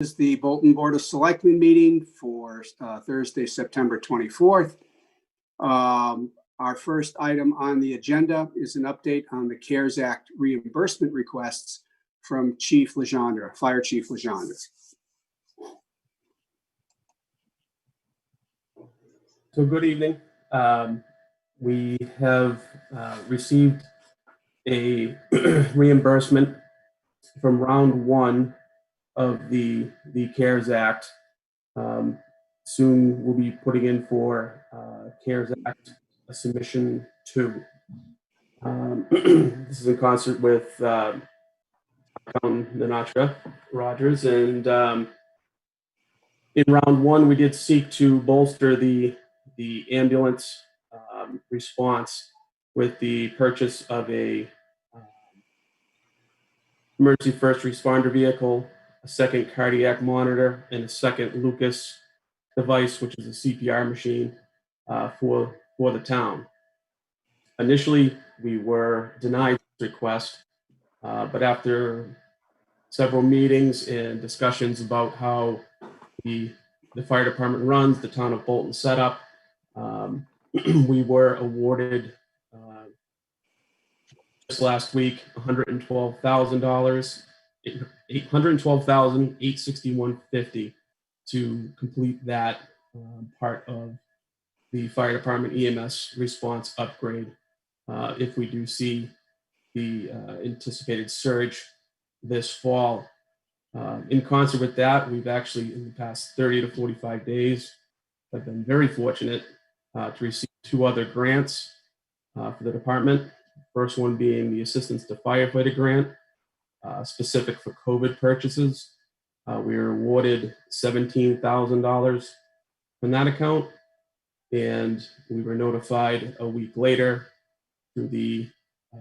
Is the Bolton Board of Selectmen meeting for Thursday, September 24th. Our first item on the agenda is an update on the CARES Act reimbursement requests from Chief Legendre, Fire Chief Legendre. So good evening. We have received a reimbursement from round one of the CARES Act. Soon we'll be putting in for CARES Act submission 2. This is in concert with Accountant Nanatra Rogers, and in round one we did seek to bolster the ambulance response with the purchase of a emergency first responder vehicle, a second cardiac monitor, and a second Lucas device, which is a CPR machine for the town. Initially, we were denied this request, but after several meetings and discussions about how the fire department runs, the town of Bolton setup, we were awarded just last week $112,000, $861.50 to complete that part of the fire department EMS response upgrade. If we do see the anticipated surge this fall. In concert with that, we've actually, in the past 30 to 45 days, have been very fortunate to receive 2 other grants for the department. First one being the Assistance to Firefighter grant, specific for COVID purchases. We were awarded $17,000 from that account, and we were notified a week later through the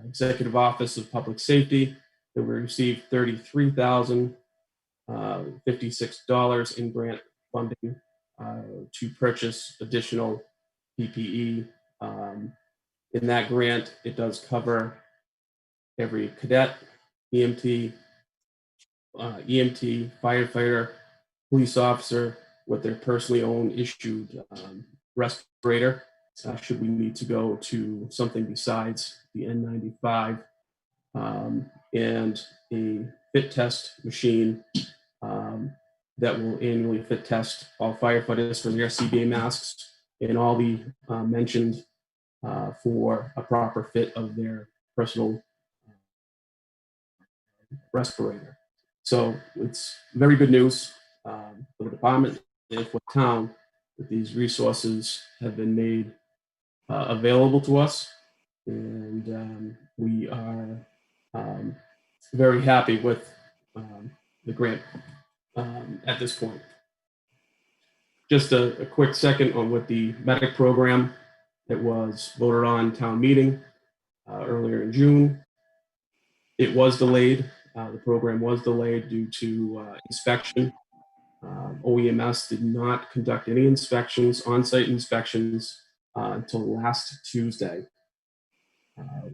Executive Office of Public Safety that we received $33,056 in grant funding to purchase additional PPE. In that grant, it does cover every cadet, EMT, firefighter, police officer with their personally owned issued respirator, should we need to go to something besides the N95, and a fit test machine that will annually fit test all firefighters for their CBA masks and all the mentioned for a proper fit of their personal respirator. So it's very good news for the department and for the town that these resources have been made available to us, and we are very happy with the grant at this point. Just a quick second on what the medic program that was voted on town meeting earlier in June. It was delayed. The program was delayed due to inspection. OEMS did not conduct any inspections, on-site inspections, until last Tuesday.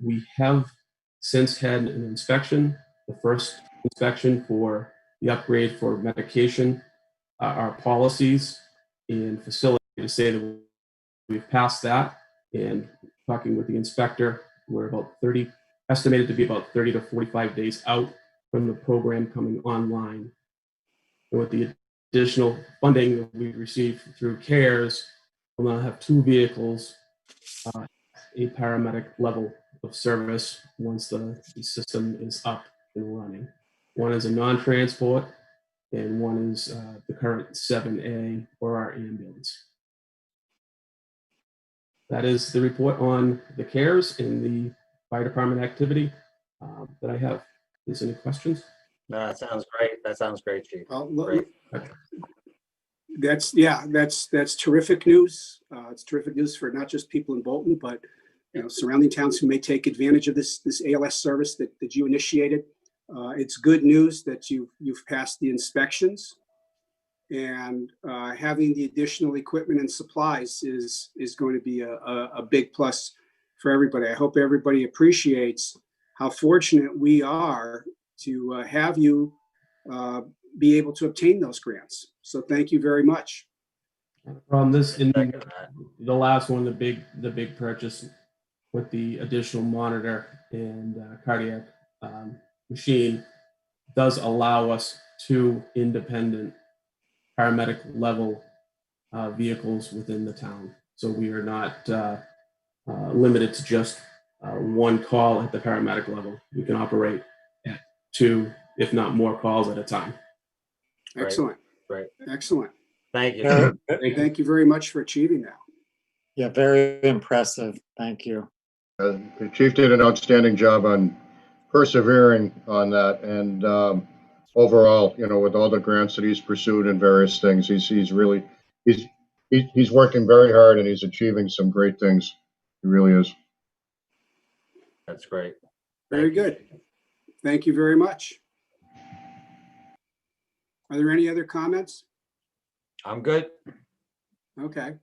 We have since had an inspection, the first inspection for the upgrade for medication. Our policies and facility to say that we've passed that, and talking with the inspector, we're about estimated to be about 30 to 45 days out from the program coming online. And with the additional funding that we received through CARES, we'll now have 2 vehicles, a paramedic level of service once the system is up and running. One is a non-transport, and one is the current 7A or our ambulance. That is the report on the CARES and the fire department activity that I have. Is there any questions? No, that sounds great. That sounds great, Chief. Great. That's terrific news. It's terrific news for not just people in Bolton, but surrounding towns who may take advantage of this ALS service that you initiated. It's good news that you've passed the inspections, and having the additional equipment and supplies is going to be a big plus for everybody. I hope everybody appreciates how fortunate we are to have you be able to obtain those grants. So thank you very much. From this, in Second that. the last one, the big purchase with the additional monitor and cardiac machine does allow us 2 independent paramedic level vehicles within the town. So we are not limited to just 1 call at the paramedic level. We can operate at 2, if not more calls at a time. Great. Excellent. Great. Excellent. Thank you. Thank you very much for achieving that. Yeah, very impressive. Thank you. The chief did an outstanding job on persevering on that, and overall, with all the grants that he's pursued and various things, he's working very hard, and he's achieving some great things. He really is. That's great. Very good. Thank you very much. Are there any other comments? I'm good. Okay.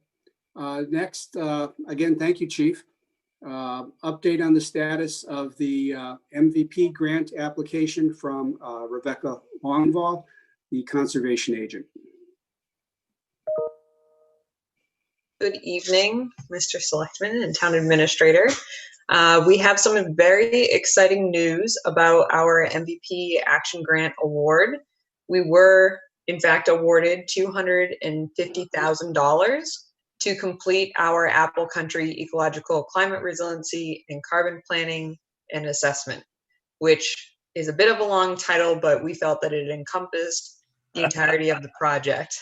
Next, again, thank you, Chief. Update on the status of the MVP grant application from Rebecca Longval, the conservation agent. Good evening, Mr. Selectman and Town Administrator. We have some very exciting news about our MVP Action Grant Award. We were, in fact, awarded $250,000 to complete our Apple Country Ecological Climate Resiliency and Carbon Planning and Assessment, which is a bit of a long title, but we felt that it encompassed the entirety of the project.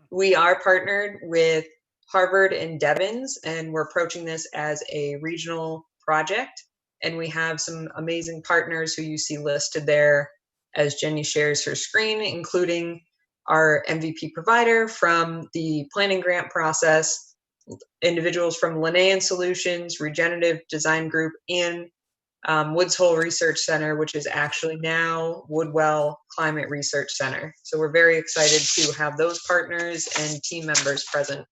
We are partnered with Harvard and Devon's, and we're approaching this as a regional project. And we have some amazing partners who you see listed there as Jenny shares her screen, including our MVP provider from the planning grant process, individuals from Linnaean Solutions, Regenerative Design Group, and Woods Hole Research Center, which is actually now Woodwell Climate Research Center. So we're very excited to have those partners and team members present.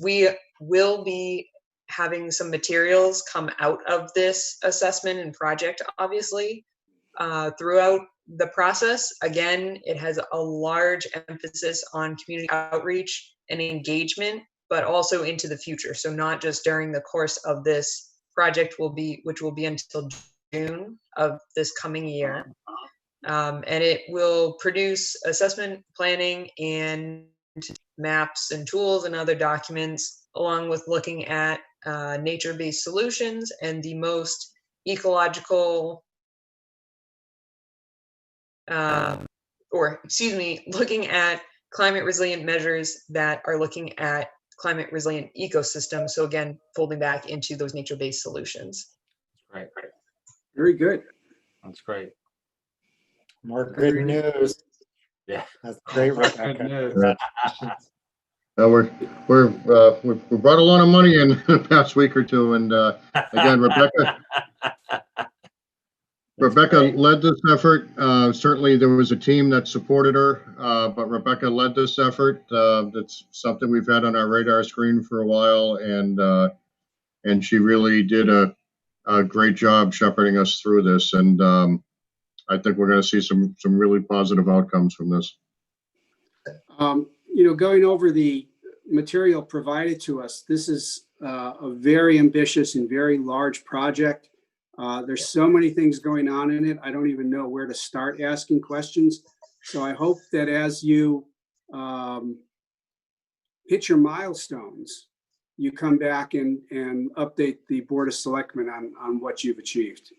We will be having some materials come out of this assessment and project, obviously, throughout the process. Again, it has a large emphasis on community outreach and engagement, but also into the future. So not just during the course of this project, which will be until June of this coming year. And it will produce assessment planning and maps and tools and other documents, along with looking at nature-based solutions and the most ecological, looking at climate resilient measures that are looking at climate resilient ecosystems. So again, folding back into those nature-based solutions. Right. Very good. That's great. More good news. Yeah. That's great, Good Rebecca. news. Congratulations. We brought a lot of money in the past week or two, and again, Rebecca led this effort. Certainly, there was a team that supported her, but Rebecca led this effort. That's something we've had on our radar screen for a while, and she really did a great job shepherding us through this. And I think we're going to see some really positive outcomes from this. Going over the material provided to us, this is a very ambitious and very large project. There's so many things going on in it. I don't even know where to start asking questions. So I hope that as you hit your milestones, you come back and update the Board of Selectmen on what you've achieved.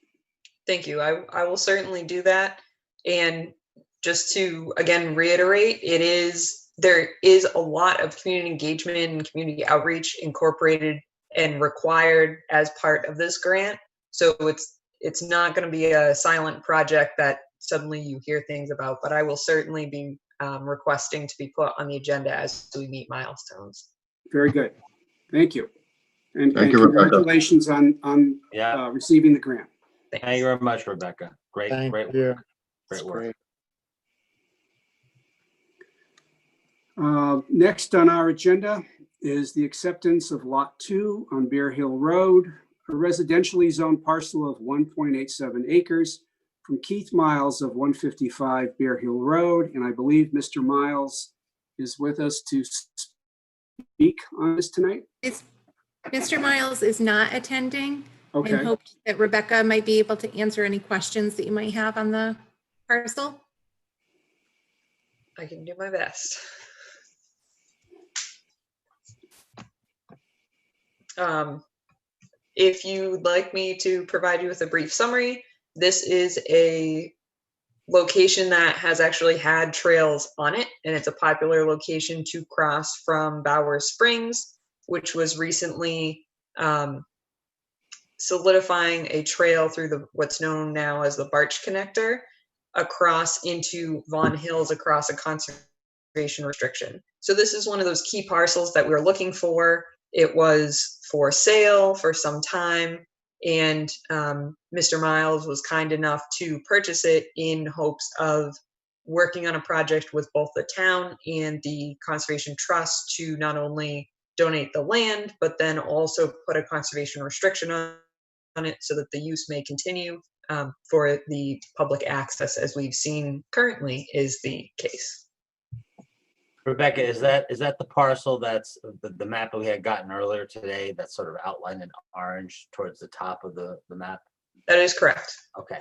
Thank you. I will certainly do that. And just to, again, reiterate, there is a lot of community engagement and community outreach incorporated and required as part of this grant. So it's not going to be a silent project that suddenly you hear things about, but I will certainly be requesting to be put on the agenda as we meet milestones. Very good. Thank you. And Thank you, Rebecca. congratulations on receiving the grant. Thank you very much, Rebecca. Great Thank work. you. Great That's work. great. Next on our agenda is the acceptance of Lot 2 on Bear Hill Road, a residentially zoned parcel of 1.87 acres from Keith Miles of 155 Bear Hill Road. And I believe Mr. Miles is with us to speak on this tonight. Mr. Miles is not attending. And Okay, hoped that Rebecca might be able to answer any questions that you might have on the parcel. I can do my best. If you'd like me to provide you with a brief summary, this is a location that has actually had trails on it, and it's a popular location to cross from Bowers Springs, which was recently solidifying a trail through what's known now as the Barch Connector across into Vaughan Hills across a conservation restriction. So this is one of those key parcels that we were looking for. It was for sale for some time, and Mr. Miles was kind enough to purchase it in hopes of working on a project with both the town and the Conservation Trust to not only donate the land, but then also put a conservation restriction on it so that the use may continue for the public access, as we've seen currently is the case. Rebecca, is that the parcel that's the map that we had gotten earlier today that's sort of outlined in orange towards the top of the map? That is correct. Okay.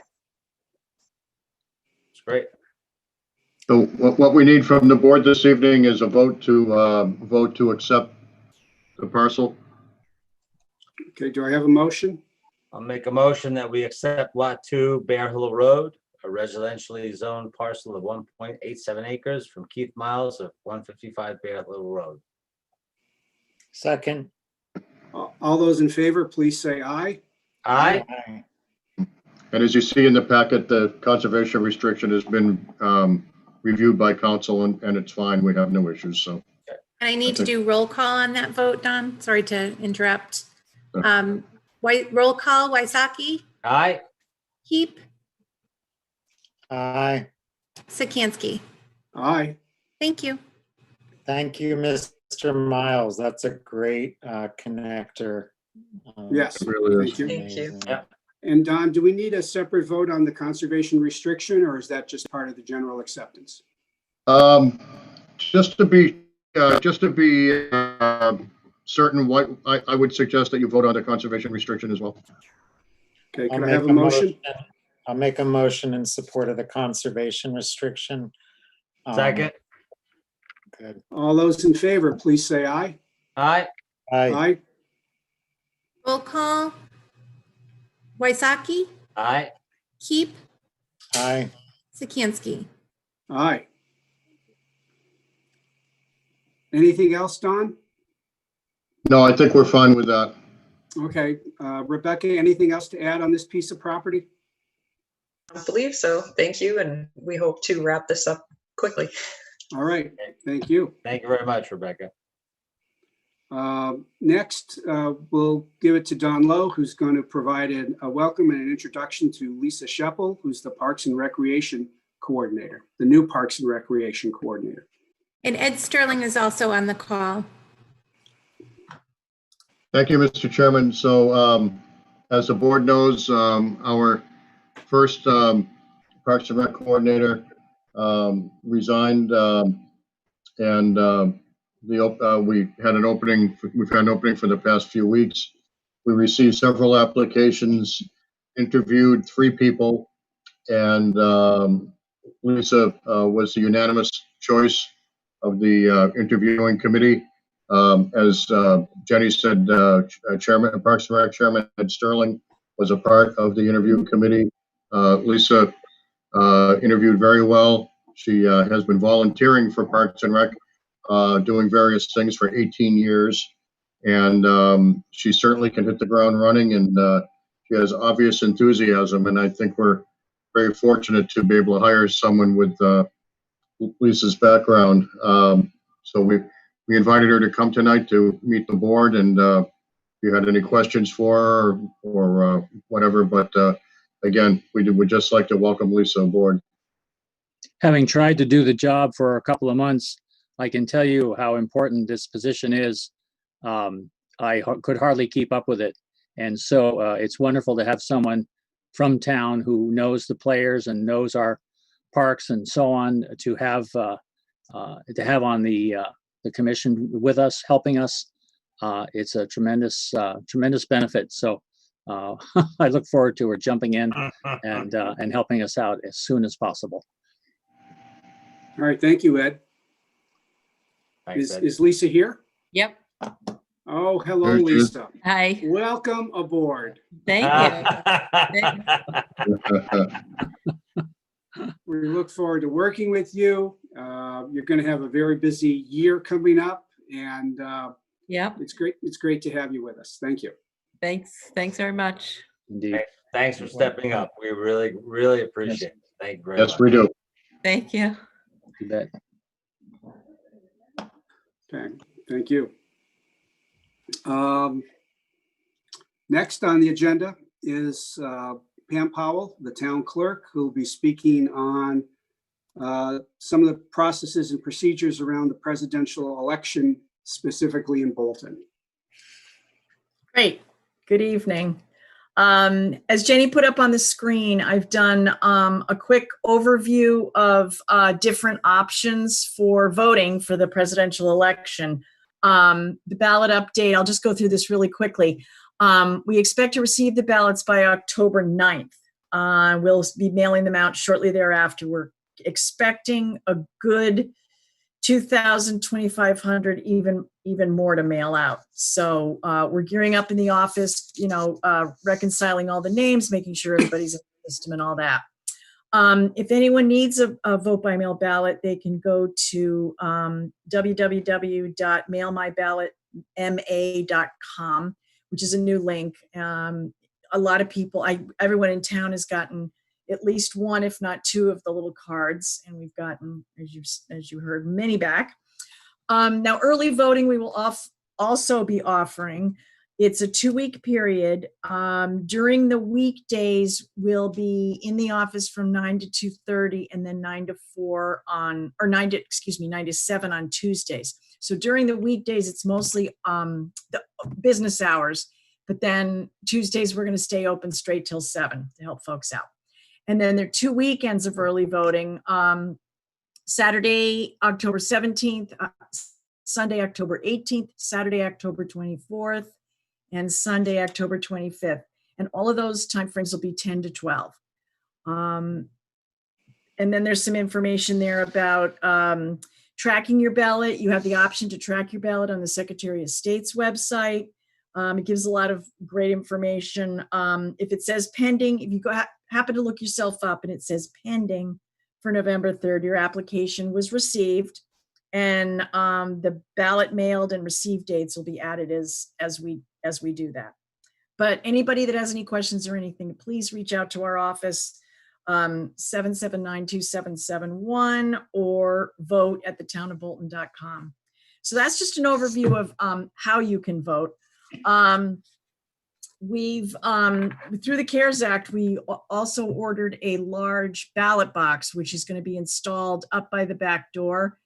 It's great. So what we need from the board this evening is a vote to accept the parcel. okay, do I have a motion? I'll make a motion that we accept Lot 2, Bear Hill Road, a residentially zoned parcel of 1.87 acres from Keith Miles of 155 Bear Hill Road. Second. All those in favor, please say aye. Aye. Aye. And as you see in the packet, the conservation restriction has been reviewed by council and it's fine. We have no issues, so. And I need to do roll call on that vote, Don. Sorry to interrupt. Roll call, Wysocki, Aye. Heap, Aye. Sikansky. Aye. Thank you. Thank you, Mr. Miles. That's a great connector. Yes, It really is. thank you. Thank you. Amazing. Yeah. And Don, do we need a separate vote on the conservation restriction, or is that just part of the general acceptance? Just to be certain, what I would suggest that you vote on the conservation restriction as well. Okay, I'll can I make have a motion? I'll make a motion in support of the conservation restriction. Second. Good. All those in favor, please say aye. Aye. Aye. Aye. Roll call, Wysocki, Aye. Heap, Aye. Sikansky. Aye. Anything else, Don? No, I think we're fine with that. Okay, Rebecca, anything else to add on this piece of property? I believe so. Thank you, and we hope to wrap this up quickly. All right, thank you. Thank you very much, Rebecca. Next, we'll give it to Don Lowe, who's going to provide a welcome and an introduction to Lisa Sheppel, who's the Parks and Recreation Coordinator, the new Parks and Recreation Coordinator. And Ed Sterling is also on the call. Thank you, Mr. Chairman. So as the board knows, our first Parks and Rec coordinator resigned, and we had an opening. We've had an opening for the past few weeks. We received several applications, interviewed 3 people, and Lisa was the unanimous choice of the interviewing committee. As Jenny said, Chairman, Parks and Rec Chairman Ed Sterling was a part of the interview committee. Lisa interviewed very well. She has been volunteering for Parks and Rec, doing various things for 18 years. And she certainly can hit the ground running, and she has obvious enthusiasm. And I think we're very fortunate to be able to hire someone with Lisa's background. So we invited her to come tonight to meet the board, and if you had any questions for her or whatever, but again, we would just like to welcome Lisa aboard. Having tried to do the job for a couple of months, I can tell you how important this position is. I could hardly keep up with it. And so it's wonderful to have someone from town who knows the players and knows our parks and so on to have on the commission with us, helping us. It's a tremendous benefit. So I look forward to her jumping in and helping us out as soon as possible. All right, thank you, Ed. Thanks, Ed. Is Lisa here? Yep. Oh, hello, There she is. Lisa. Hi. Welcome aboard. Thank you. We look forward to working with you. You're going to have a very busy year coming up, and Yep. it's great. It's great to have you with us. Thank you. Thanks. Thanks very much. Indeed. Thanks for stepping up. We really, really appreciate it. Thank you very much. Yes, we do. Thank you. You bet. Okay, thank you. Next on the agenda is Pam Powell, the town clerk, who will be speaking on some of the processes and procedures around the presidential election, specifically in Bolton. Great. Good evening. As Jenny put up on the screen, I've done a quick overview of different options for voting for the presidential election. The ballot update, I'll just go through this really quickly. We expect to receive the ballots by October 9th. We'll be mailing them out shortly thereafter. We're expecting a good 2,000, 2,500, even more to mail out. So we're gearing up in the office, reconciling all the names, making sure everybody's in the system and all that. If anyone needs a vote by mail ballot, they can go to www.mailmyballotma.com, which is a new link. A lot of people, everyone in town has gotten at least one, if not two, of the little cards, and we've gotten, as you heard, many back. Now, early voting we will also be offering. It's a 2-week period. During the weekdays, we'll be in the office from 9 to 2:30, and then 9 to 9 to 7 on Tuesdays. So during the weekdays, it's mostly the business hours, but then Tuesdays we're going to stay open straight till 7 to help folks out. And then there are 2 weekends of early voting. Saturday, October 17th, Sunday, October 18th, Saturday, October 24th, and Sunday, October 25th. And all of those timeframes will be 10 to 12. And then there's some information there about tracking your ballot. You have the option to track your ballot on the Secretary of State's website. It gives a lot of great information. If it says pending, if you happen to look yourself up and it says pending for November 3rd, your application was received, and the ballot mailed and received dates will be added as we do that. But anybody that has any questions or anything, please reach out to our office, 779-2771, or vote at thetownofbolton.com. So that's just an overview of how you can vote. We've through the CARES Act, we also ordered a large ballot box, which is going to be installed up by the back door.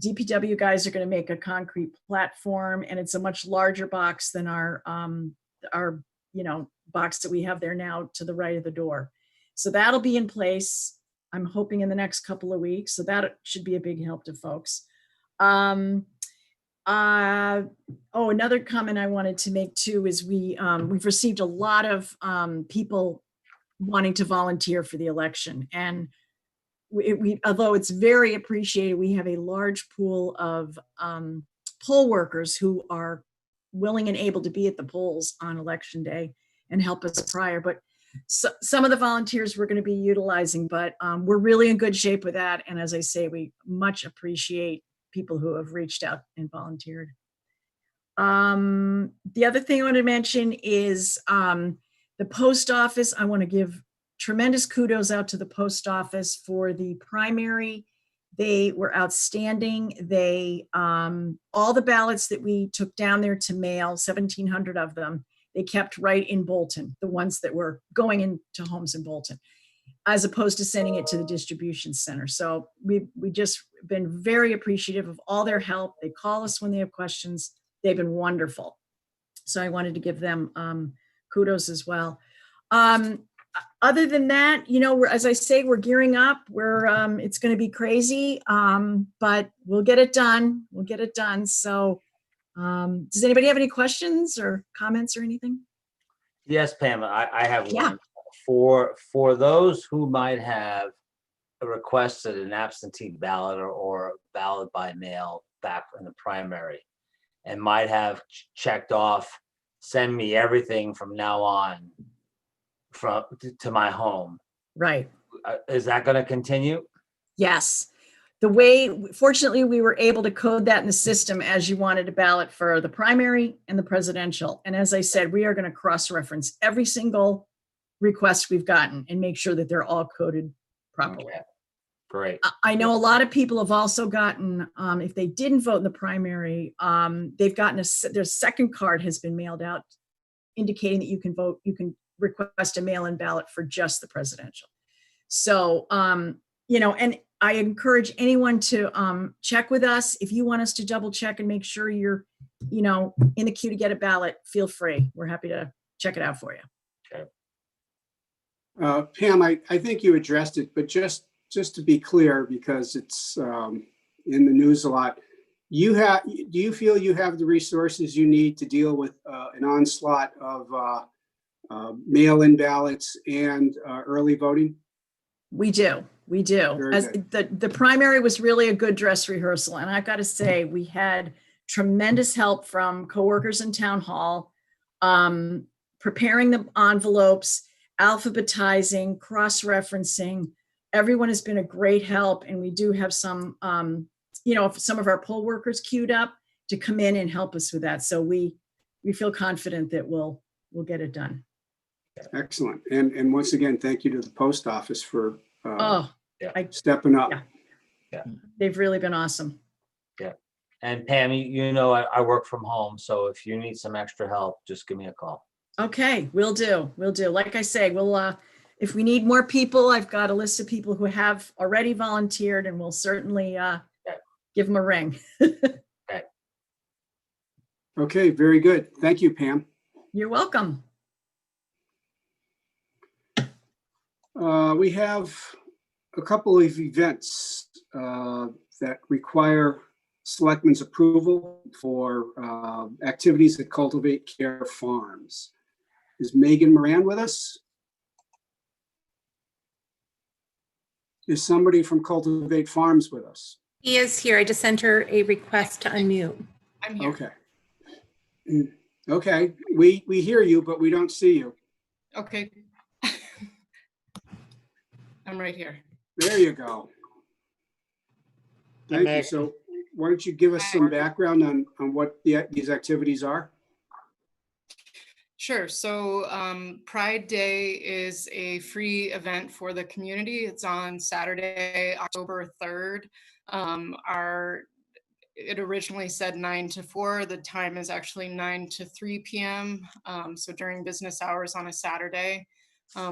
DPW guys are going to make a concrete platform, and it's a much larger box than our box that we have there now to the right of the door. So that'll be in place, I'm hoping, in the next couple of weeks. So that should be a big help to folks. Another comment I wanted to make too is we've received a lot of people wanting to volunteer for the election, and we although it's very appreciated, we have a large pool of poll workers who are willing and able to be at the polls on election day and help us prior. But some of the volunteers we're going to be utilizing, but we're really in good shape with that. And as I say, we much appreciate people who have reached out and volunteered. The other thing I want to mention is the post office. I want to give tremendous kudos out to the post office for the primary. They were outstanding. They all the ballots that we took down there to mail, 1,700 of them, they kept right in Bolton, the ones that were going into homes in Bolton, as opposed to sending it to the distribution center. So we just been very appreciative of all their help. They call us when they have questions. They've been wonderful. So I wanted to give them kudos as well. other than that, as I say, we're gearing up. It's going to be crazy, but we'll get it done. We'll get it done. So, does anybody have any questions or comments or anything? Yes, Pam, I have Yeah. one. For those who might have requested an absentee ballot or ballot by mail back in the primary and might have checked off, send me everything from now on to my home. Right. Is that going to continue? Yes. Fortunately, we were able to code that in the system as you wanted a ballot for the primary and the presidential. And as I said, we are going to cross-reference every single request we've gotten and make sure that they're all coded properly. Okay. Great. I know a lot of people have also gotten, if they didn't vote in the primary, they've gotten their second card has been mailed out indicating that you can vote, you can request a mail-in ballot for just the presidential. So, and I encourage anyone to check with us. If you want us to double check and make sure you're, in the queue to get a ballot, feel free. We're happy to check it out for you. Okay. Pam, I think you addressed it, but just to be clear, because it's in the news a lot, do you feel you have the resources you need to deal with an onslaught of mail-in ballots and early voting? We do. Very As good. the primary was really a good dress rehearsal. And I've got to say, we had tremendous help from coworkers in town hall, preparing the envelopes, alphabetizing, cross-referencing. Everyone has been a great help. And we do have some, some of our poll workers queued up to come in and help us with that. So we feel confident that we'll get it done. Excellent. And once again, thank you to the post office for stepping up. Yeah. They've really been awesome. Yeah. And Pam, I work from home, so if you need some extra help, just give me a call. Okay, will do. Like I say, we'll, if we need more people, I've got a list of people who have already volunteered, and we'll certainly give them a ring. Okay, very good. Thank you, Pam. You're welcome. We have a couple of events that require Selectmen's approval for activities at Cultivate Care Farms. Is Megan Moran with us? Is somebody from Cultivate Farms with us? He is here. I just sent her a request to unmute. I'm here. Okay. Okay, we hear you, but we don't see you. Okay. I'm right here. There you go. Thank you. So why don't you give us some background on what these activities are? Sure. So Pride Day is a free event for the community. It's on Saturday, October 3rd. It originally said 9 to 4. The time is actually 9 to 3 p.m. So during business hours on a Saturday.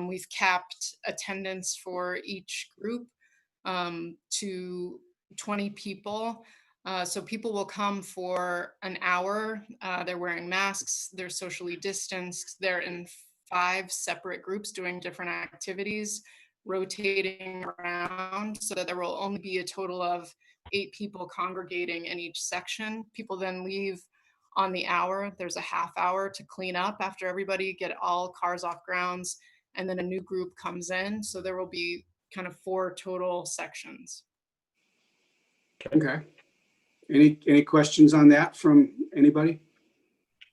We've capped attendance for each group to 20 people. So people will come for an hour. They're wearing masks, they're socially distanced, they're in 5 separate groups doing different activities, rotating around so that there will only be a total of 8 people congregating in each section. People then leave on the hour. There's a half hour to clean up after everybody get all cars off grounds, and then a new group comes in. So there will be kind of 4 total sections. Okay. Any questions on that from anybody?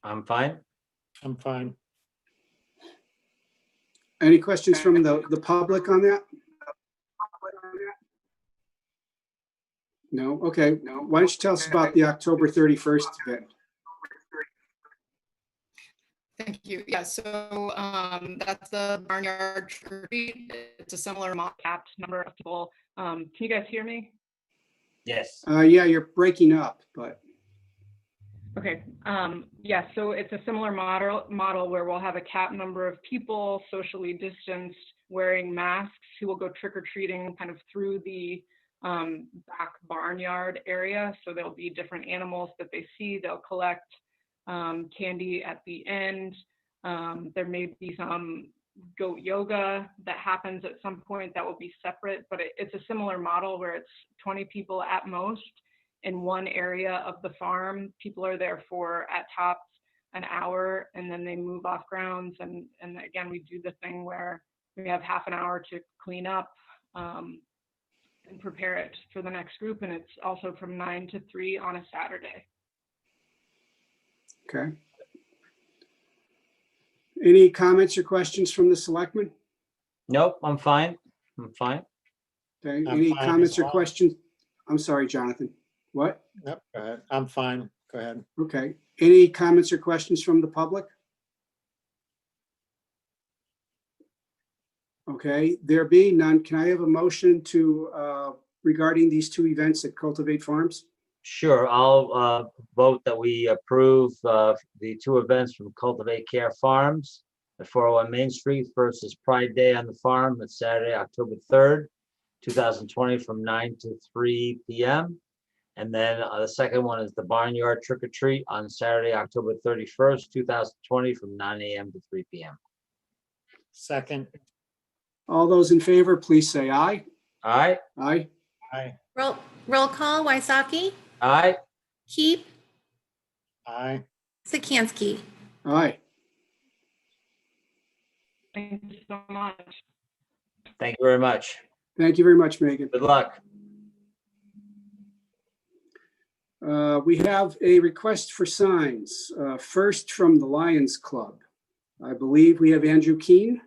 I'm fine. I'm fine. Any questions from the public on that? No? Okay. Why don't you tell us about the October 31st event? Thank you. Yeah, so that's the barnyard trick or treat. It's a similar capped number of people. Can you guys hear me? Yes. Yeah, you're breaking up, but. Okay. Yeah, so it's a similar model where we'll have a capped number of people, socially distanced, wearing masks, who will go trick-or-treating kind of through the back barnyard area. So there'll be different animals that they see. They'll collect candy at the end. There may be some goat yoga that happens at some point that will be separate, but it's a similar model where it's 20 people at most in one area of the farm. People are there for, at tops, an hour, and then they move off grounds. And again, we do the thing where we have half an hour to clean up and prepare it for the next group. And it's also from 9 to 3 on a Saturday. Okay. Any comments or questions from the selectmen? Nope, I'm fine. I'm fine. Okay, I'm any fine comments as or well. questions? I'm sorry, Jonathan. What? Nope, go ahead. I'm fine. Go ahead. Okay. Any comments or questions from the public? Okay, there being none, can I have a motion to, regarding these two events at Cultivate Farms? Sure, I'll vote that we approve the two events from Cultivate Care Farms at 401 Main Street. First is Pride Day on the farm. It's Saturday, October 3rd, 2020 from 9 to 3 p.m. And then the second one is the Barnyard Trick or Treat on Saturday, October 31st, 2020 from 9 a.m. to 3 p.m. Second. All those in favor, please say aye. Aye, Aye. Aye. Roll call, Wysocki, aye, Keep, Aye. Sikansky. Aye. Thank you so much. thank you very much. Thank you very much, Megan. Good luck. We have a request for signs, first from the Lions Club. I believe we have Andrew Keene.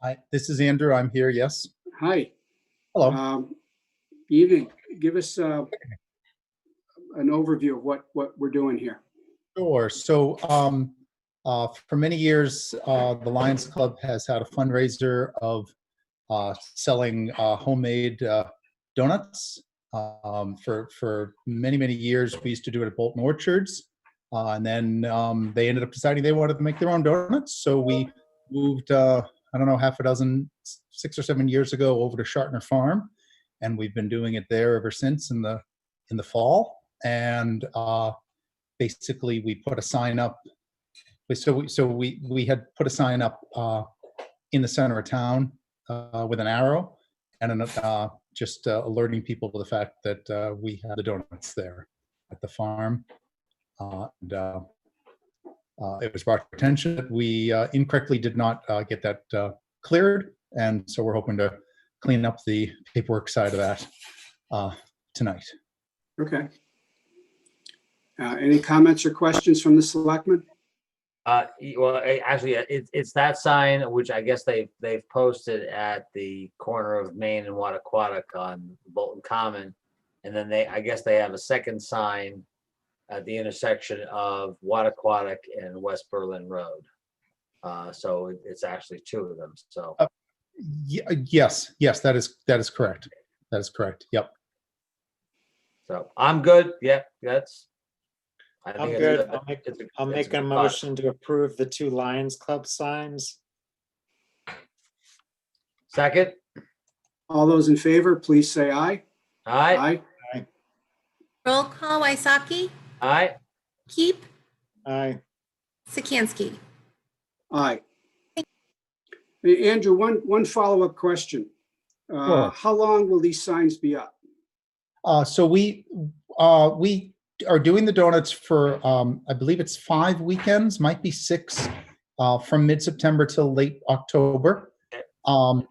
Hi, this is Andrew. I'm here. Yes. Hi. Hello. Evening. Give us an overview of what we're doing here. Sure. So for many years, the Lions Club has had a fundraiser of selling homemade donuts. For many, many years, we used to do it at Bolton Orchards. And then they ended up deciding they wanted to make their own donuts. So we moved, I don't know, half a dozen, 6 or 7 years ago over to Shartner Farm. And we've been doing it there ever since in the fall. And basically we put a sign up. So we had put a sign up in the center of town with an arrow and just alerting people to the fact that we had the donuts there at the farm. It was brought to our attention that we incorrectly did not get that cleared. And so we're hoping to clean up the paperwork side of that tonight. Okay. Any comments or questions from the selectmen? Well, actually, it's that sign, which I guess they've posted at the corner of Main and Wattaquatic on Bolton Common. And then I guess they have a second sign at the intersection of Wattaquatic and West Berlin Road. So it's actually two of them. So yes, that is correct. That is correct. Yep. So I'm good. Yeah, I'm good. I'll make a motion to approve the two Lions Club signs. Second. All those in favor, please say aye. Aye. Aye. Roll call, Wysocki, Aye. Keep, Aye. Sikansky. Aye. Hey, Andrew, one follow-up question. Sure. How long will these signs be up? So we are doing the donuts for, I believe it's 5 weekends, might be 6, from mid-September till late October.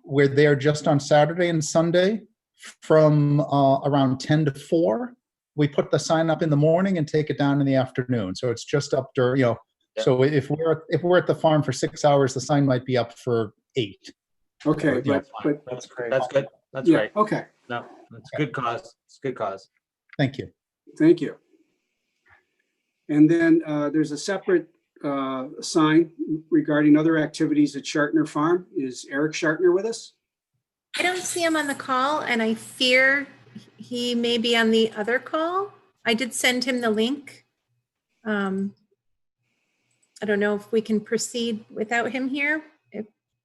We're there just on Saturday and Sunday from around 10 to 4. We put the sign up in the morning and take it down in the afternoon. So it's just up during, Yeah. So if we're at the farm for 6 hours, the sign might be up for 8. Okay, but That's great. That's good. That's yeah, right. okay, No, it's a good cause. It's a good cause. Thank you. thank you. And then there's a separate sign regarding other activities at Shartner Farm. Is Eric Shartner with us? I don't see him on the call, and I fear he may be on the other call. I did send him the link. I don't know if we can proceed without him here, if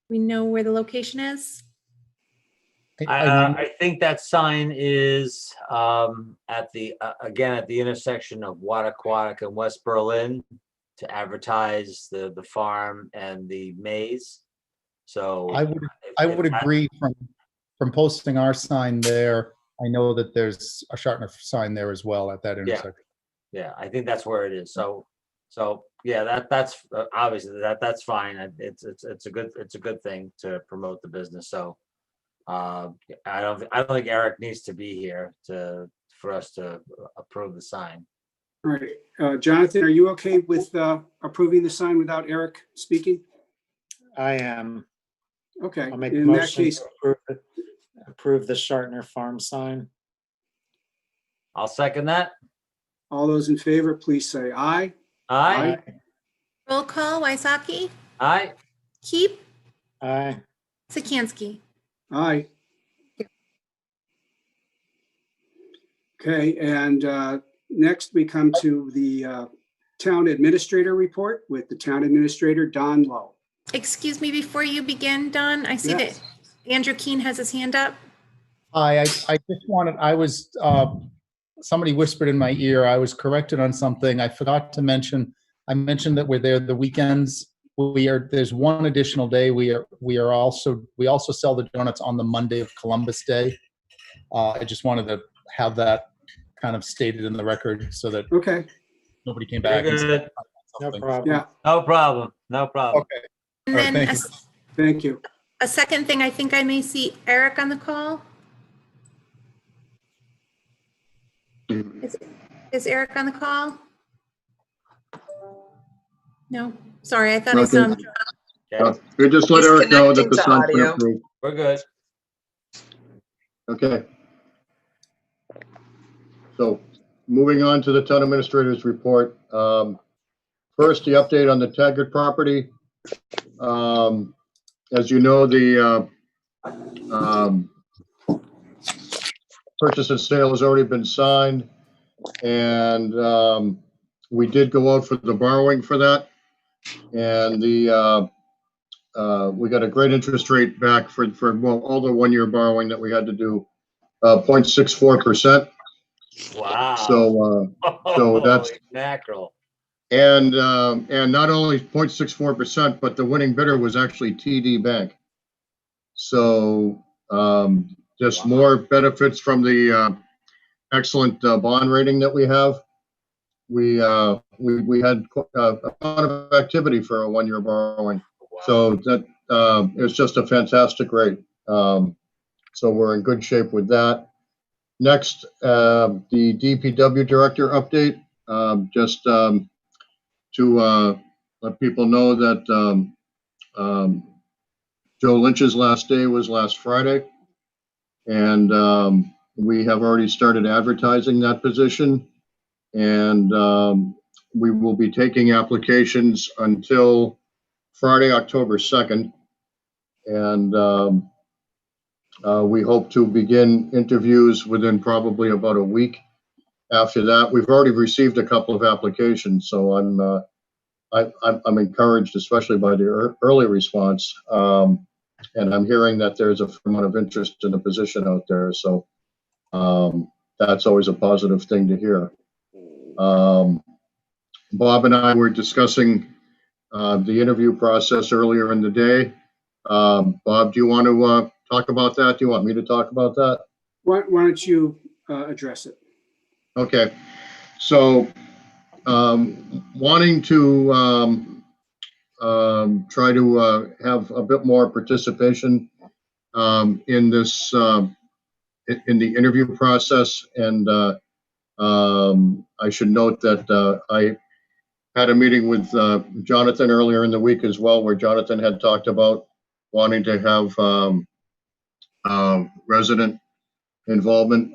we know where the location is. I think that sign is at the again at the intersection of Wattaquatic and West Berlin to advertise the farm and the maze. So I would agree from posting our sign there. I know that there's a Shartner sign there as well at that intersection. Yeah, I think that's where it is. So yeah, that's obviously that's fine. It's a good thing to promote the business. So I don't think Eric needs to be here for us to approve the sign. All right, Jonathan, are you okay with approving the sign without Eric speaking? I am. Okay, I'll make a in that motion case, to approve the Shartner Farm sign. I'll second that. all those in favor, please say aye. Aye. Roll call, Wysocki, Aye. Keep, Aye. Sikansky. Aye. Okay, and next we come to the town administrator report with the town administrator, Don Lowe. Excuse me, before you begin, Don, I see Yes. that Andrew Keen has his hand up. Hi, I just wanted, somebody whispered in my ear, I was corrected on something. I forgot to mention, I mentioned that we're there the weekends. There's one additional day. We also sell the donuts on the Monday of Columbus Day. I just wanted to have that kind of stated in the record so that Okay, nobody came back. Very and said good. No something. problem. yeah, No problem. No problem. Okay. And All right, then thank you. thank you. a second thing, I think I may see Eric on the call. Is Eric on the call? No, sorry, I thought I saw him. Okay. We just let He's Eric know that connecting the to sign's been audio. approved. We're good. Okay. So moving on to the town administrator's report. First, the update on the Taggart property. As you know, the purchase and sale has already been signed, and we did go out for the borrowing for that. And we got a great interest rate back for all the 1 year borrowing that we had to do, 0.64%. Wow. So that's Holy mackerel. and not only 0.64%, but the winning bidder was actually TD Bank. So just more benefits from the excellent bond rating that we have. We had a lot of activity for a 1 year borrowing. Wow. So that it's just a fantastic rate. So we're in good shape with that. Next, the DPW Director update. Just to let people know that Joe Lynch's last day was last Friday, and we have already started advertising that position, and we will be taking applications until Friday, October 2nd, and we hope to begin interviews within probably about a week. After that, we've already received a couple of applications, so I'm encouraged, especially by the early response. And I'm hearing that there's a fair amount of interest in the position out there, so that's always a positive thing to hear. Bob and I were discussing the interview process earlier in the day. Bob, do you want to talk about that? Do you want me to talk about that? Why don't you address it? Okay, so wanting to try to have a bit more participation in this in the interview process, and I should note that I had a meeting with Jonathan earlier in the week as well, where Jonathan had talked about wanting to have resident involvement.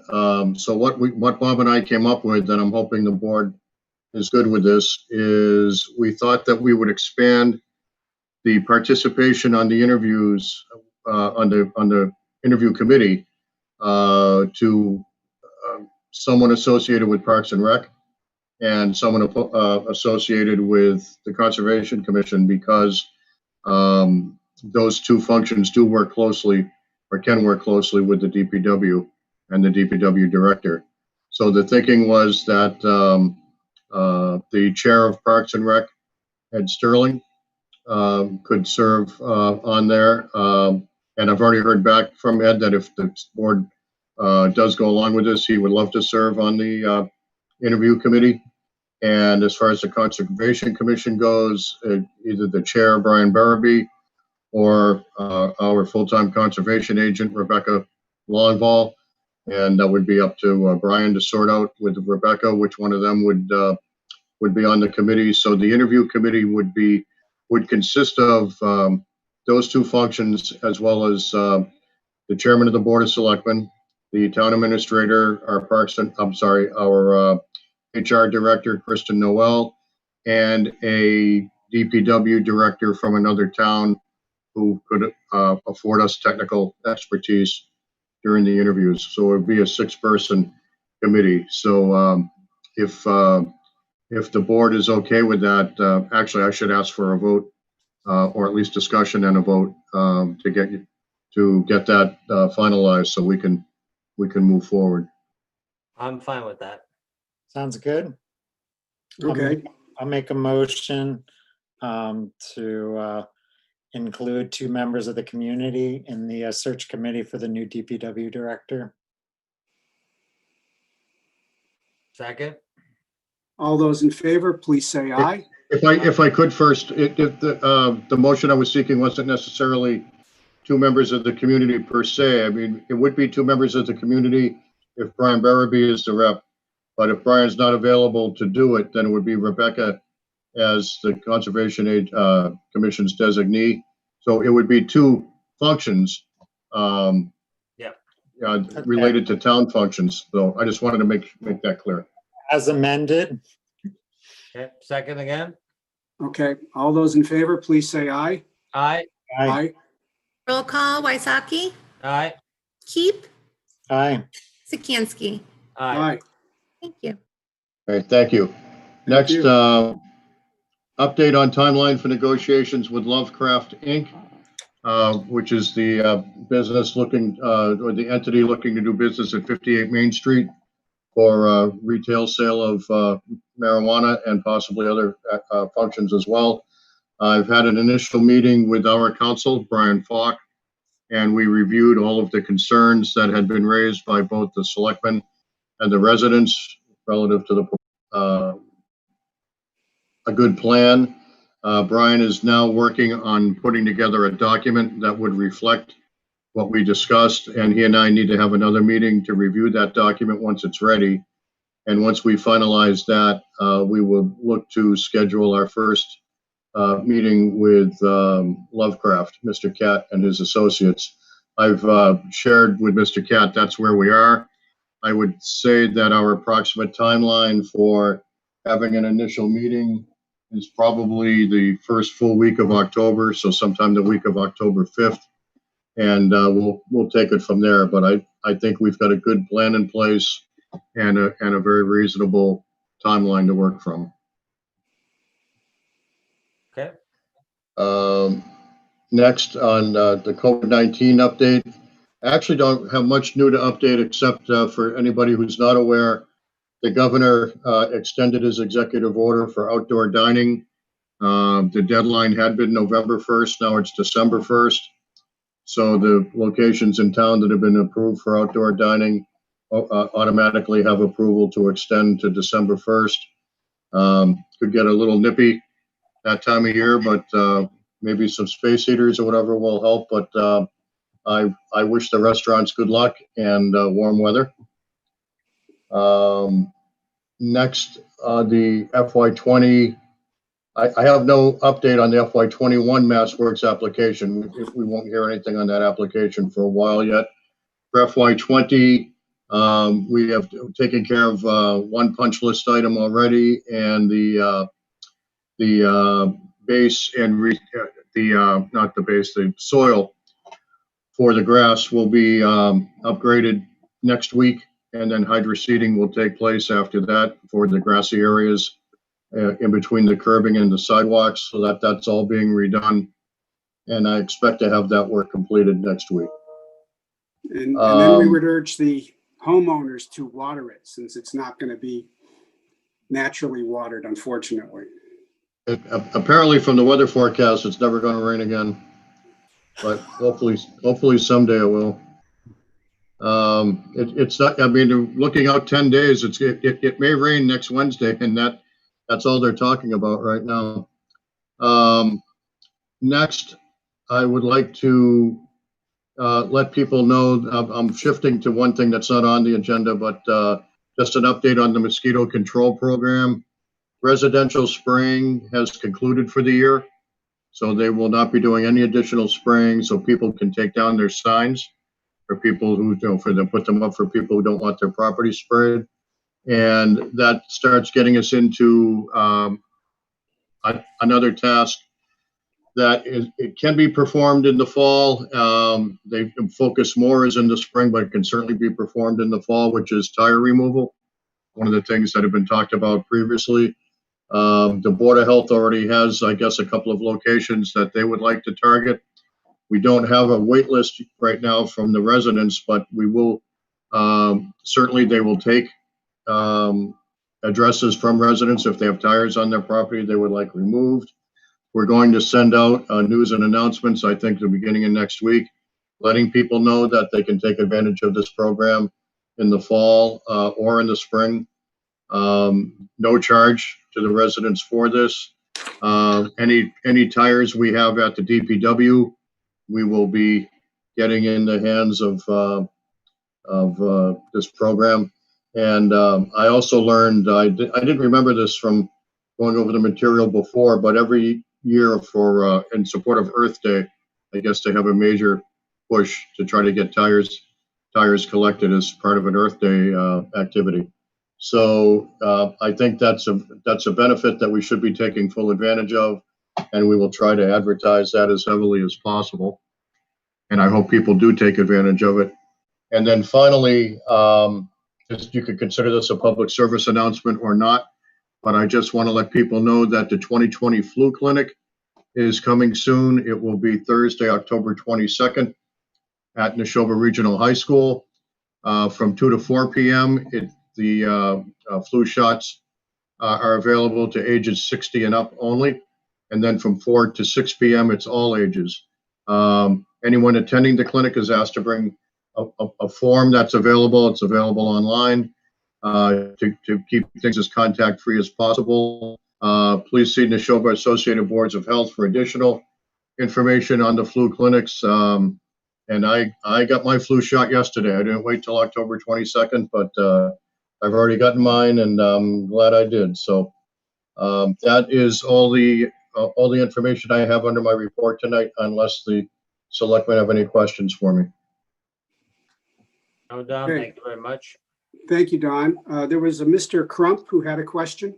So what Bob and I came up with, and I'm hoping the board is good with this, is we thought that we would expand the participation on the interviews on the interview committee to someone associated with Parks and Rec and someone associated with the Conservation Commission, because those two functions do work closely, or can work closely, with the DPW and the DPW Director. So the thinking was that the chair of Parks and Rec, Ed Sterling, could serve on there. And I've already heard back from Ed that if the board does go along with this, he would love to serve on the interview committee. And as far as the Conservation Commission goes, either the chair, Brian Barabee, or our full-time conservation agent, Rebecca Longvall. And that would be up to Brian to sort out with Rebecca which one of them would be on the committee. So the interview committee would consist of those two functions, as well as the chairman of the Board of Selectmen, the town administrator, our our HR director, Kristen Noel, and a DPW director from another town who could afford us technical expertise during the interviews. So it would be a 6-person committee. So if the board is okay with that, actually I should ask for a vote, or at least discussion and a vote to get that finalized so we can move forward. I'm fine with that. Sounds good. Okay. I'll make a motion to include 2 members of the community in the search committee for the new DPW director. Second. All those in favor, please say aye. If I could first, if the motion I was seeking wasn't necessarily 2 members of the community per se. I mean, it would be 2 members of the community if Brian Barabee is the rep. But if Brian's not available to do it, then it would be Rebecca as the Conservation Commission's designee. So it would be 2 functions related to town functions. So I just wanted to make that clear. As amended. Okay, second again. Okay, all those in favor, please say aye. Aye. Aye. Roll call, Wysocki, Aye. Keep, Aye. Sikansky. Aye. Aye. Thank you. All right, thank you. Next, you. update on timeline for negotiations with Lovecraft Inc., which is the business looking, or the entity looking to do business at 58 Main Street for retail sale of marijuana and possibly other functions as well. I've had an initial meeting with our counsel, Brian Falk, and we reviewed all of the concerns that had been raised by both the selectmen and the residents relative to a good plan. Brian is now working on putting together a document that would reflect what we discussed, and he and I need to have another meeting to review that document once it's ready. And once we finalize that, we will look to schedule our first meeting with Lovecraft, Mr. Cat, and his associates. I've shared with Mr. Cat that's where we are. I would say that our approximate timeline for having an initial meeting is probably the first full week of October, so sometime the week of October 5th. And we'll take it from there. But I think we've got a good plan in place and a very reasonable timeline to work from. Okay. Next on the COVID-19 update. I actually don't have much new to update except for anybody who's not aware, the governor extended his executive order for outdoor dining. The deadline had been November 1st. Now it's December 1st. So the locations in town that have been approved for outdoor dining automatically have approval to extend to December 1st. Could get a little nippy that time of year, but maybe some space heaters or whatever will help. But I wish the restaurants good luck and warm weather. Next, the FY20. I have no update on the FY21 MassWorks application. We won't hear anything on that application for a while yet. For FY20, we have taken care of one punch list item already, and the base and not the base, the soil for the grass will be upgraded next week, and then hydroseeding will take place after that for the grassy areas in between the curbing and the sidewalks, so that's all being redone, and I expect to have that work completed next week. And then we would urge the homeowners to water it, since it's not going to be naturally watered, unfortunately. Apparently from the weather forecast, it's never going to rain again, but hopefully someday it will. It's not, I mean, looking out 10 days, it may rain next Wednesday, and that's all they're talking about right now. Next, I would like to let people know, I'm shifting to one thing that's not on the agenda, but just an update on the mosquito control program. Residential spraying has concluded for the year, so they will not be doing any additional spraying, so people can take down their signs for people who, put them up for people who don't want their property sprayed. And that starts getting us into another task that it can be performed in the fall. They focus more is in the spring, but it can certainly be performed in the fall, which is tire removal. One of the things that have been talked about previously. The Board of Health already has, I guess, a couple of locations that they would like to target. We don't have a wait list right now from the residents, but we will, certainly they will take addresses from residents if they have tires on their property they would like removed. We're going to send out news and announcements, I think, the beginning of next week, letting people know that they can take advantage of this program in the fall or in the spring. No charge to the residents for this. Any tires we have at the DPW, we will be getting in the hands of this program. And I also learned, I didn't remember this from going over the material before, but every year for in support of Earth Day, I guess they have a major push to try to get tires collected as part of an Earth Day activity. So I think that's a benefit that we should be taking full advantage of, and we will try to advertise that as heavily as possible. And I hope people do take advantage of it. And then finally, you could consider this a public service announcement or not, but I just want to let people know that the 2020 flu clinic is coming soon. It will be Thursday, October 22nd at Neshoba Regional High School from 2 to 4 p.m. The flu shots are available to ages 60 and up only. And then from 4 to 6 p.m., it's all ages. Anyone attending the clinic is asked to bring a form that's available. It's available online to keep things as contact-free as possible. Please see Neshoba Associated Boards of Health for additional information on the flu clinics. And I got my flu shot yesterday. I didn't wait till October 22nd, but I've already gotten mine, and I'm glad I did. So that is all the information I have under my report tonight, unless the selectmen have any questions for me. I'm done. Okay. Thank you very much. Thank you, Don. There was a Mr. Crump who had a question.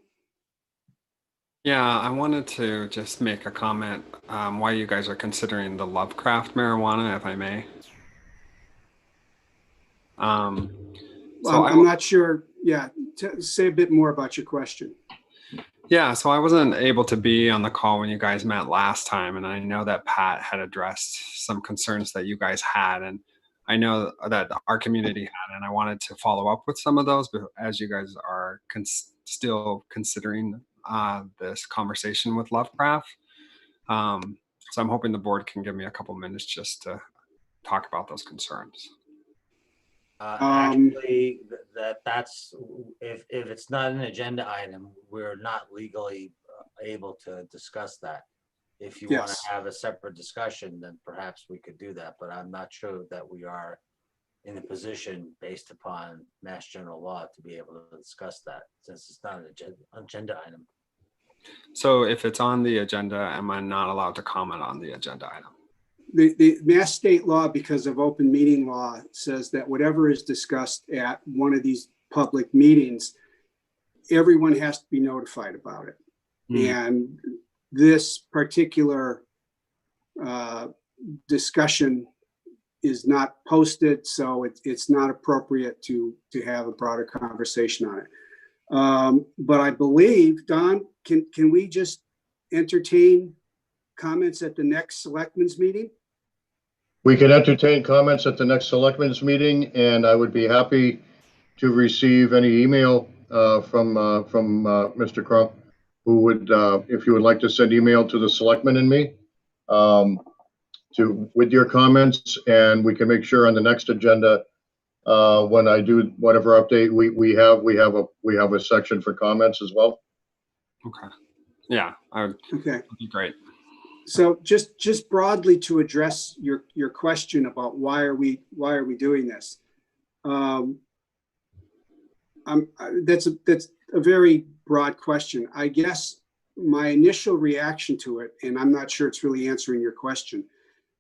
Yeah, I wanted to just make a comment why you guys are considering the Lovecraft marijuana, if I may. Well, I'm not sure. Yeah, say a bit more about your question. Yeah, so I wasn't able to be on the call when you guys met last time, and I know that Pat had addressed some concerns that you guys had, and I know that our community had, and I wanted to follow up with some of those, but as you guys are still considering this conversation with Lovecraft. So I'm hoping the board can give me a couple minutes just to talk about those concerns. Actually, that's if it's not an agenda item, we're not legally able to discuss that. If you want to have a separate discussion, then perhaps we could do that, but I'm not sure that we are in a position based upon Mass General Law to be able to discuss that, since it's not an agenda item. So if it's on the agenda, am I not allowed to comment on the agenda item? The Mass state law, because of open meeting law, says that whatever is discussed at one of these public meetings, everyone has to be notified about it. And this particular discussion is not posted, so it's not appropriate to have a broader conversation on it. But I believe, Don, can we just entertain comments at the next selectmen's meeting? We can entertain comments at the next selectmen's meeting, and I would be happy to receive any email from Mr. Crump who would, if you would like to send email to the selectmen and me, with your comments, and we can make sure on the next agenda, when I do whatever update we have a section for comments as well. Okay. Yeah, Okay. that'd be great. So just broadly to address your question about why are we doing this? That's a very broad question. I guess my initial reaction to it, and I'm not sure it's really answering your question,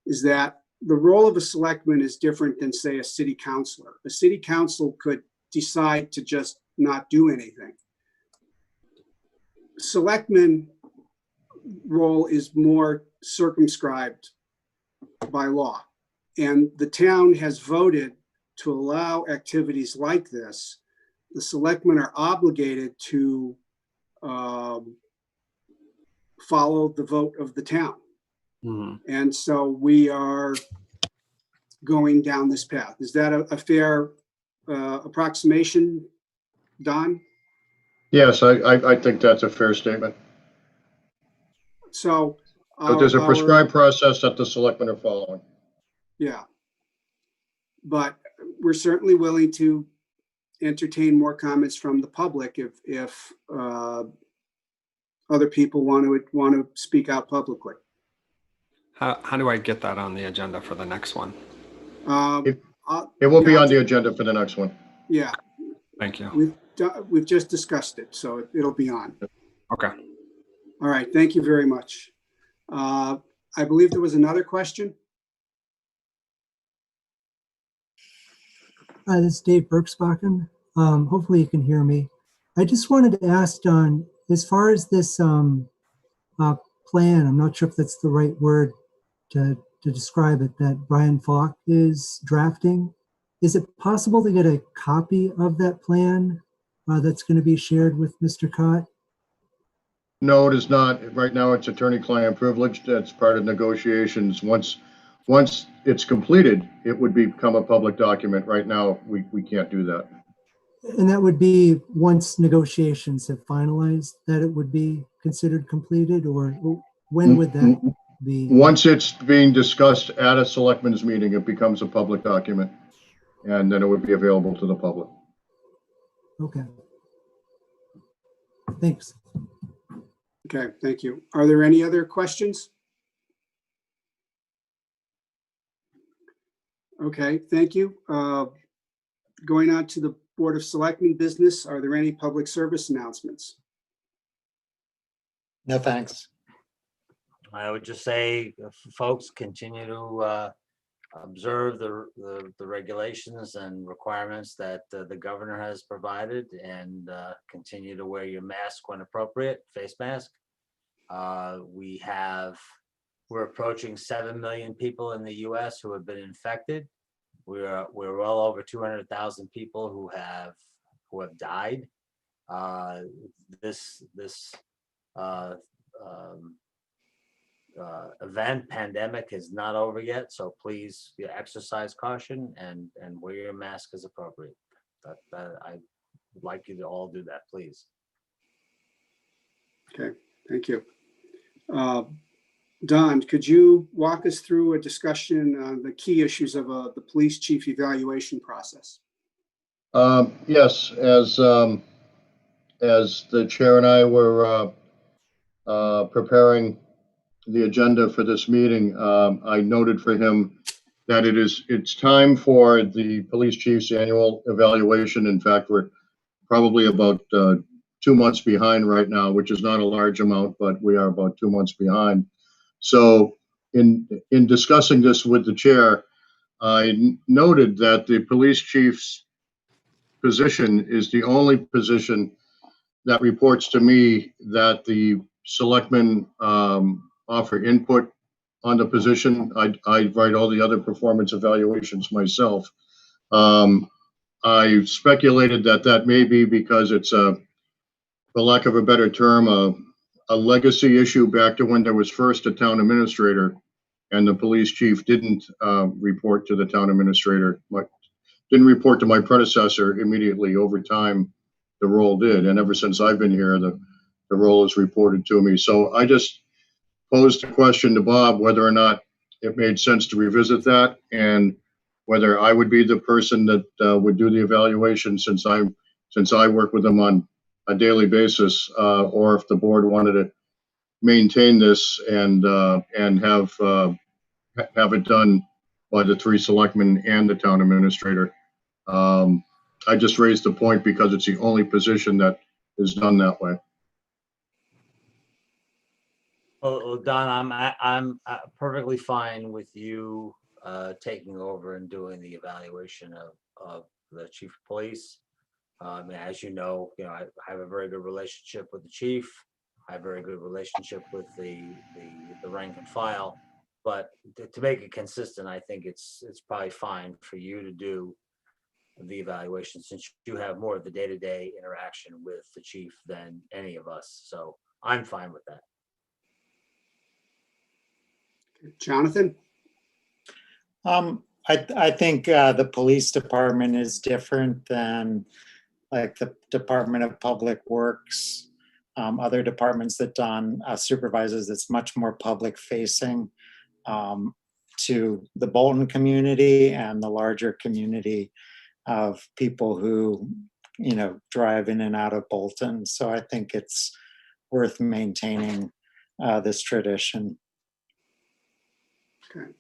is that the role of a selectman is different than, say, a city councilor. A city council could decide to just not do anything. Selectman role is more circumscribed by law. And the town has voted to allow activities like this. The selectmen are obligated to follow the vote of the town. Mm-hmm. And so we are going down this path. Is that a fair approximation, Don? Yes, I think that's a fair statement. So there's a prescribed process that the selectmen are following. Yeah. But we're certainly willing to entertain more comments from the public if other people want to speak out publicly. How do I get that on the agenda for the next one? It will be on the agenda for the next one. Yeah. Thank you. We've just discussed it, so it'll be on. Okay. All right. Thank you very much. I believe there was another question. Hi, this is Dave Berksbakken. Hopefully you can hear me. I just wanted to ask Don, as far as this plan, I'm not sure if that's the right word to describe it, that Brian Falk is drafting. Is it possible to get a copy of that plan that's going to be shared with Mr. Cott? No, it is not. Right now, it's attorney-client privilege. That's part of negotiations. Once it's completed, it would become a public document. Right now, we can't do that. And that would be once negotiations have finalized, that it would be considered completed, or when would that be? Once it's being discussed at a selectmen's meeting, it becomes a public document, and then it would be available to the public. Okay. Thanks. Okay, thank you. Are there any other questions? Okay, thank you. Going on to the Board of Selectmen business, are there any public service announcements? No, thanks. I would just say, folks, continue to observe the regulations and requirements that the governor has provided, and continue to wear your mask when appropriate, face mask. We're approaching 7 million people in the US who have been infected. We're well over 200,000 people who have died. This pandemic is not over yet, so please exercise caution and wear your mask as appropriate. I would like you to all do that, please. Okay, thank you. Don, could you walk us through a discussion on the key issues of the police chief evaluation process? Yes, as the chair and I were preparing the agenda for this meeting, I noted for him that it's time for the police chief's annual evaluation. In fact, we're probably about 2 months behind right now, which is not a large amount, but we are about 2 months behind. So in discussing this with the chair, I noted that the police chief's position is the only position that reports to me that the selectmen offer input on the position. I write all the other performance evaluations myself. I speculated that may be because it's for lack of a better term, a legacy issue back to when there was first a town administrator, and the police chief didn't report to the town administrator, didn't report to my predecessor immediately. Over time, the role did, and ever since I've been here, the role is reported to me. So I just posed a question to Bob whether or not it made sense to revisit that, and whether I would be the person that would do the evaluation since I work with them on a daily basis, or if the board wanted to maintain this and have it done by the 3 selectmen and the town administrator. I just raised the point because it's the only position that is done that way. Well, Don, I'm perfectly fine with you taking over and doing the evaluation of the chief of police. As you know, I have a very good relationship with the chief. I have a very good relationship with the rank and file. But to make it consistent, I think it's probably fine for you to do the evaluation, since you have more of the day-to-day interaction with the chief than any of us. So I'm fine with that. Jonathan? I think the police department is different than like the Department of Public Works, other departments that Don supervises. It's much more public facing to the Bolton community and the larger community of people who, drive in and out of Bolton. So I think it's worth maintaining this tradition. Okay.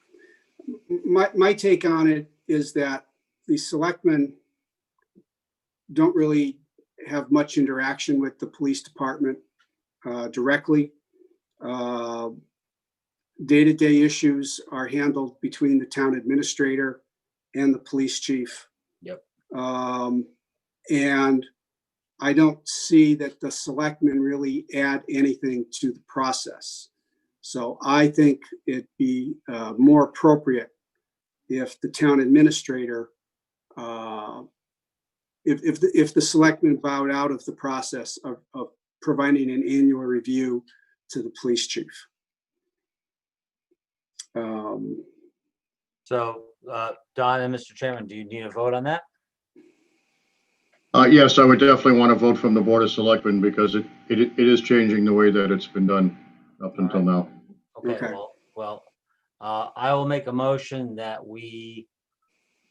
My take on it is that the selectmen don't really have much interaction with the police department directly. Day-to-day issues are handled between the town administrator and the police chief. Yep. And I don't see that the selectmen really add anything to the process. So I think it'd be more appropriate if the town administrator, if the selectmen bowed out of the process of providing an annual review to the police chief. So, Don and Mr. Chairman, do you need a vote on that? Yes, I would definitely want to vote from the Board of Selectmen because it is changing the way that it's been done up until now. Okay. Well, I will make a motion that we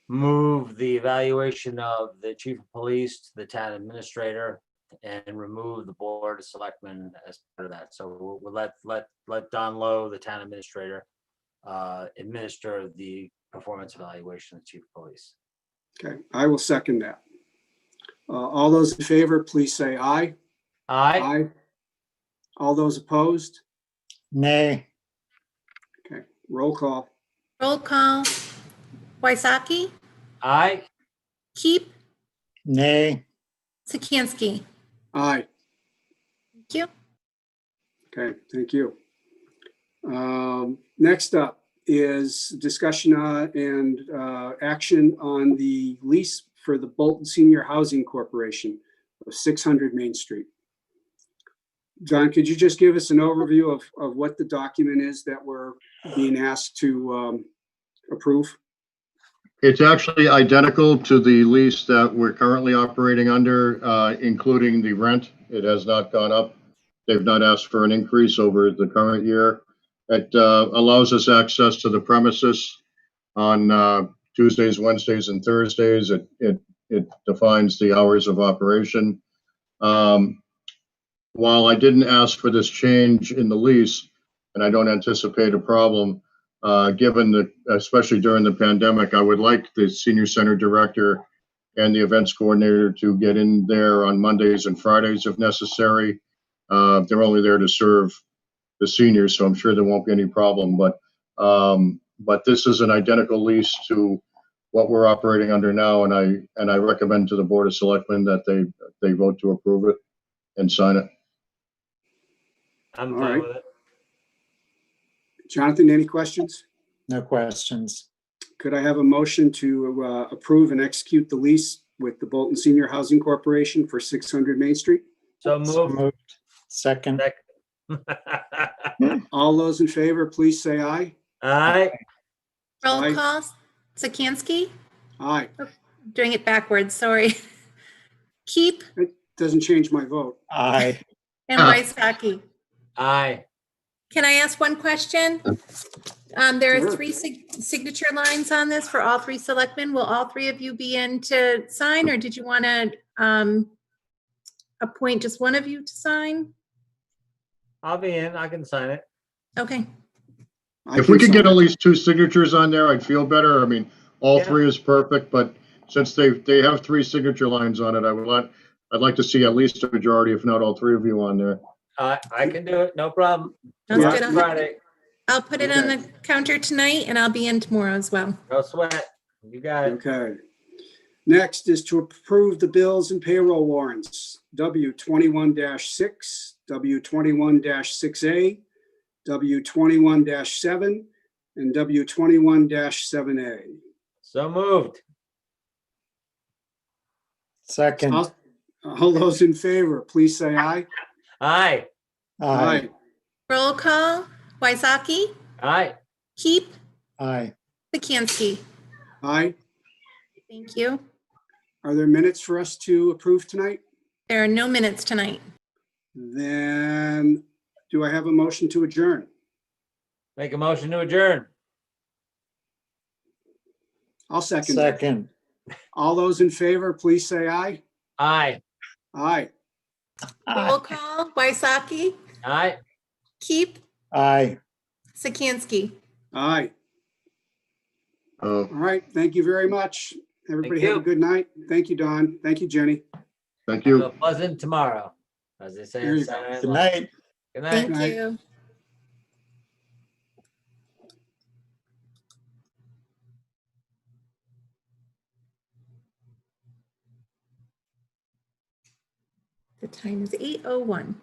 move the evaluation of the chief of police to the town administrator and remove the Board of Selectmen as part of that. So we'll let Don Lowe, the town administrator, administer the performance evaluation of the chief of police. Okay, I will second that. All those in favor, please say aye. Aye. Aye. All those opposed? Nay. Okay, roll call. Roll call. Wysocki, Aye. Keep, Nay. Sikansky. Aye. Thank you. Okay, thank you. Next up is discussion and action on the lease for the Bolton Senior Housing Corporation of 600 Main Street. John, could you just give us an overview of what the document is that we're being asked to approve? It's actually identical to the lease that we're currently operating under, including the rent. It has not gone up. They've not asked for an increase over the current year. It allows us access to the premises on Tuesdays, Wednesdays, and Thursdays. It defines the hours of operation. While I didn't ask for this change in the lease, and I don't anticipate a problem, given that, especially during the pandemic, I would like the senior center director and the events coordinator to get in there on Mondays and Fridays if necessary. They're only there to serve the seniors, so I'm sure there won't be any problem. But this is an identical lease to what we're operating under now, and I recommend to the Board of Selectmen that they vote to approve it and sign it. I'm fine with it. Jonathan, any questions? No questions. Could I have a motion to approve and execute the lease with the Bolton Senior Housing Corporation for 600 Main Street? So moved. Second. All those in favor, please say aye. Aye. Roll Aye. call. Sikansky. Aye. Doing it backwards, sorry. Keep, It doesn't change my vote. Aye. and Waisaki. Aye. Can I ask one question? There are Sure. three signature lines on this for all three selectmen. Will all three of you be in to sign, or did you want to appoint just one of you to sign? I'll be in. I can sign it. Okay. If we could get at least 2 signatures on there, I'd feel better. I mean, all Yeah. 3 is perfect, but since they have 3 signature lines on it, I'd like to see at least a majority, if not all 3 of you on there. I can do it. No problem. Sounds Yeah. good. Friday. I'll put it on the counter tonight, and I'll be in tomorrow as well. No sweat. You got it. Okay. Next is to approve the bills and payroll warrants. W21-6, W21-6A, W21-7, and W21-7A. So moved. Second. All those in favor, please say aye. Aye. Aye. Roll call. Waisaki, Aye. Keep, Aye. Sikansky. Aye. Thank you. Are there minutes for us to approve tonight? There are no minutes tonight. Then do I have a motion to adjourn? Make a motion to adjourn. I'll second. that. Second. All those in favor, please say aye. Aye. Aye. Roll call. Waisaki, Aye. Keep, Aye. Sikansky. Aye. All right. Thank you very much. Everybody Thank have a you. good night. Thank you, Don. Thank you, Jenny. Thank Have you. a pleasant tomorrow, as they say. There in you go. Saturday Night Good Live. night. Good night. Thank night. you. The time is 8:01.